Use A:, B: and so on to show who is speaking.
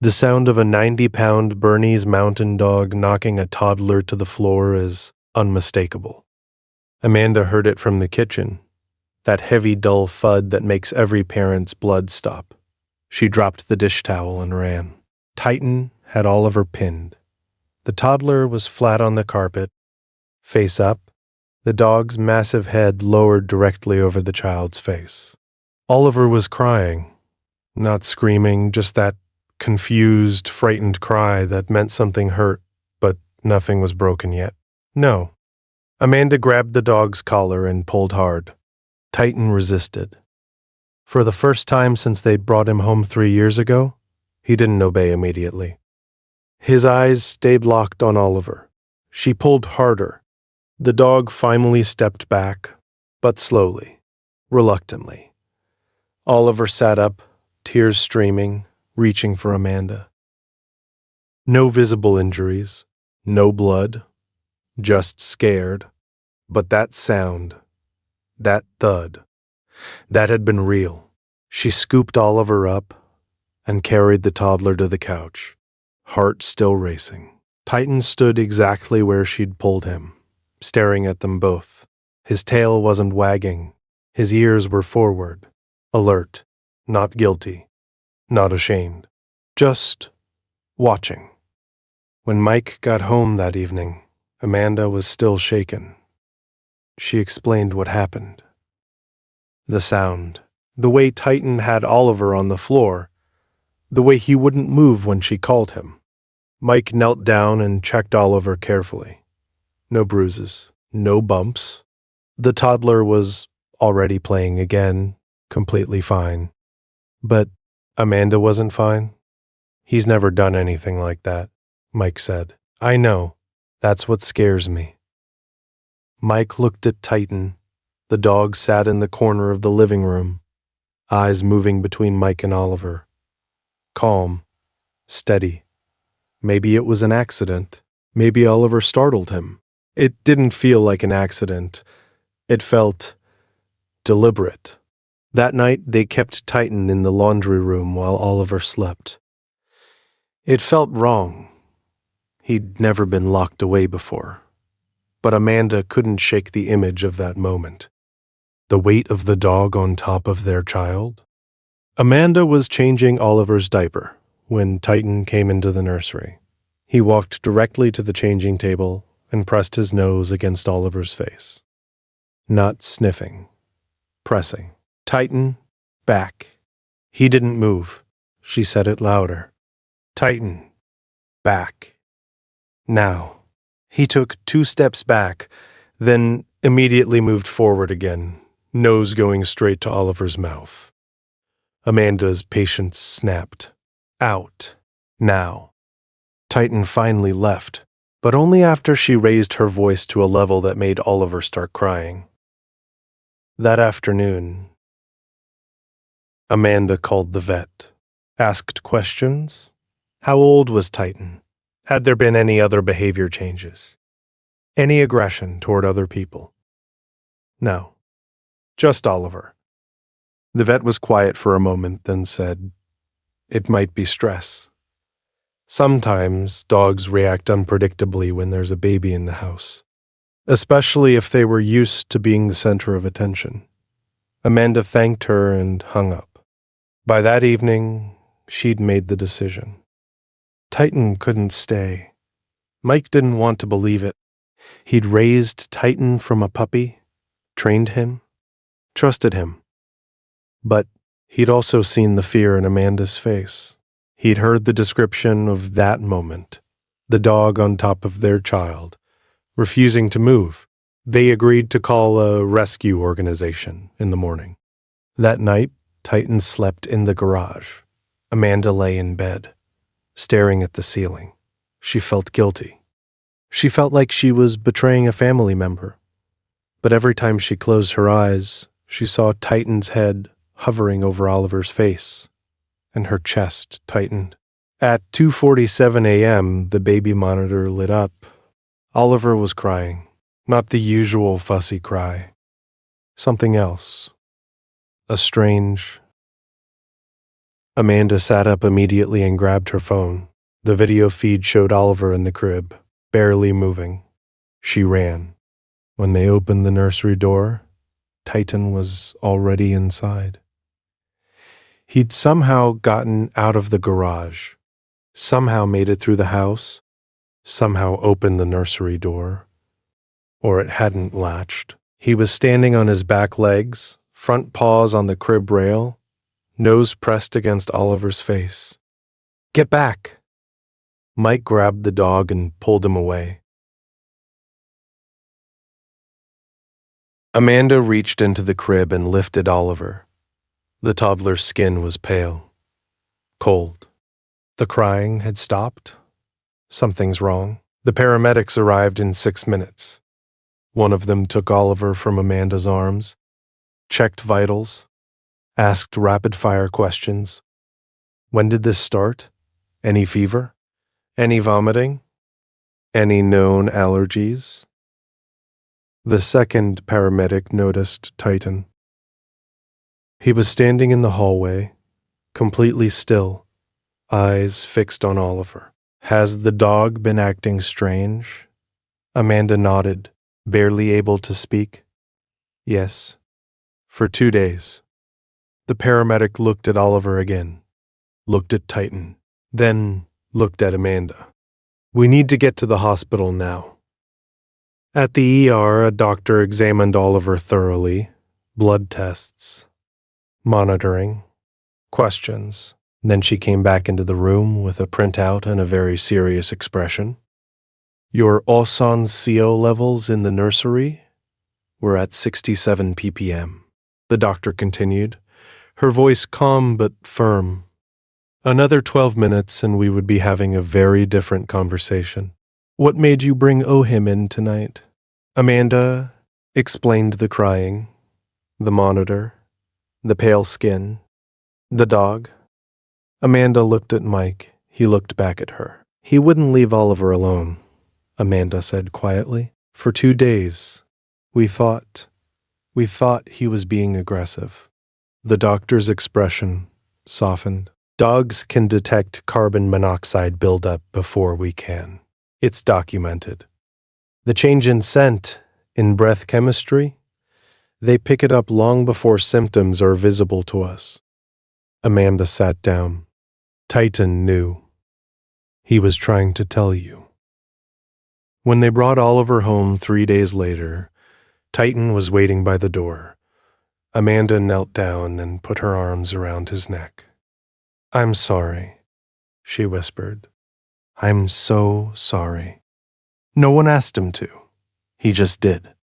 A: The sound of a 90-pound Bernese Mountain Dog knocking a toddler to the floor is unmistakable. Amanda heard it from the kitchen, that heavy, dull thud that makes every parent's blood stop. She dropped the dish towel and ran. Titan had Oliver pinned. The toddler was flat on the carpet, face up, the dog's massive head lowered directly over the child's face. Oliver was crying, not screaming, just that confused, frightened cry that meant something hurt, but nothing was broken yet. No. Amanda grabbed the dog's collar and pulled hard. Titan resisted. For the first time since they'd brought him home 3 years ago, he didn't obey immediately. His eyes stayed locked on Oliver. She pulled harder. The dog finally stepped back, but slowly, reluctantly. Oliver sat up, tears streaming, reaching for Amanda. No visible injuries, no blood, just scared. But that sound, that thud, that had been real. She scooped Oliver up and carried the toddler to the couch, heart still racing. Titan stood exactly where she'd pulled him, staring at them both. His tail wasn't wagging. His ears were forward, alert, not guilty, not ashamed, just watching. When Mike got home that evening, Amanda was still shaken. She explained what happened. The sound, the way Titan had Oliver on the floor, the way he wouldn't move when she called him. Mike knelt down and checked Oliver carefully. No bruises, no bumps. The toddler was already playing again, completely fine. But Amanda wasn't fine. He's never done anything like that, Mike said. I know. That's what scares me. Mike looked at Titan. The dog sat in the corner of the living room, eyes moving between Mike and Oliver. Calm, steady. Maybe it was an accident. Maybe Oliver startled him. It didn't feel like an accident. It felt deliberate. That night, they kept Titan in the laundry room while Oliver slept. It felt wrong. He'd never been locked away before. But Amanda couldn't shake the image of that moment. The weight of the dog on top of their child. Amanda was changing Oliver's diaper when Titan came into the nursery. He walked directly to the changing table and pressed his nose against Oliver's face. Not sniffing, pressing. Titan, back. He didn't move. She said it louder. Titan, back. Now. He took 2 steps back, then immediately moved forward again, nose going straight to Oliver's mouth. Amanda's patience snapped. Out. Now. Titan finally left, but only after she raised her voice to a level that made Oliver start crying. That afternoon, Amanda called the vet, asked questions. How old was Titan? Had there been any other behavior changes? Any aggression toward other people? No. Just Oliver. The vet was quiet for a moment, then said, "It might be stress. Sometimes dogs react unpredictably when there's a baby in the house, especially if they were used to being the center of attention." Amanda thanked her and hung up. By that evening, she'd made the decision. Titan couldn't stay. Mike didn't want to believe it. He'd raised Titan from a puppy, trained him, trusted him. But he'd also seen the fear in Amanda's face. He'd heard the description of that moment, the dog on top of their child, refusing to move. They agreed to call a rescue organization in the morning. That night, Titan slept in the garage. Amanda lay in bed, staring at the ceiling. She felt guilty. She felt like she was betraying a family member. But every time she closed her eyes, she saw Titan's head hovering over Oliver's face, and her chest tightened. At 2:47 a.m., the baby monitor lit up. Oliver was crying, not the usual fussy cry. Something else. A strange, Amanda sat up immediately and grabbed her phone. The video feed showed Oliver in the crib, barely moving. She ran. When they opened the nursery door, Titan was already inside. He'd somehow gotten out of the garage, somehow made it through the house, somehow opened the nursery door. Or it hadn't latched. He was standing on his back legs, front paws on the crib rail, nose pressed against Oliver's face. "Get back!" Mike grabbed the dog and pulled him away. Amanda reached into the crib and lifted Oliver. The toddler's skin was pale, cold. The crying had stopped. Something's wrong. The paramedics arrived in 6 minutes. One of them took Oliver from Amanda's arms, checked vitals, asked rapid-fire questions. When did this start? Any fever? Any vomiting? Any known allergies? The second paramedic noticed Titan. He was standing in the hallway, completely still, eyes fixed on Oliver. "Has the dog been acting strange?" Amanda nodded, barely able to speak. "Yes, for 2 days." The paramedic looked at Oliver again, looked at Titan, then looked at Amanda. "We need to get to the hospital now." At the ER, a doctor examined Oliver thoroughly. Blood tests, monitoring, questions. Then she came back into the room with a printout and a very serious expression. "Your Auson CO levels in the nursery were at 67 ppm. The doctor continued, her voice calm but firm. "Another 12 minutes and we would be having a very different conversation. What made you bring Ohim in tonight?" Amanda explained the crying, the monitor, the pale skin, the dog. Amanda looked at Mike. He looked back at her. "He wouldn't leave Oliver alone," Amanda said quietly. "For 2 days, we thought he was being aggressive." The doctor's expression softened. "Dogs can detect carbon monoxide buildup before we can. It's documented. The change in scent, in breath chemistry, they pick it up long before symptoms are visible to us." Amanda sat down. "Titan knew. He was trying to tell you." When they brought Oliver home 3 days later, Titan was waiting by the door. Amanda knelt down and put her arms around his neck. "I'm sorry," she whispered. "I'm so sorry. No one asked him to. He just did."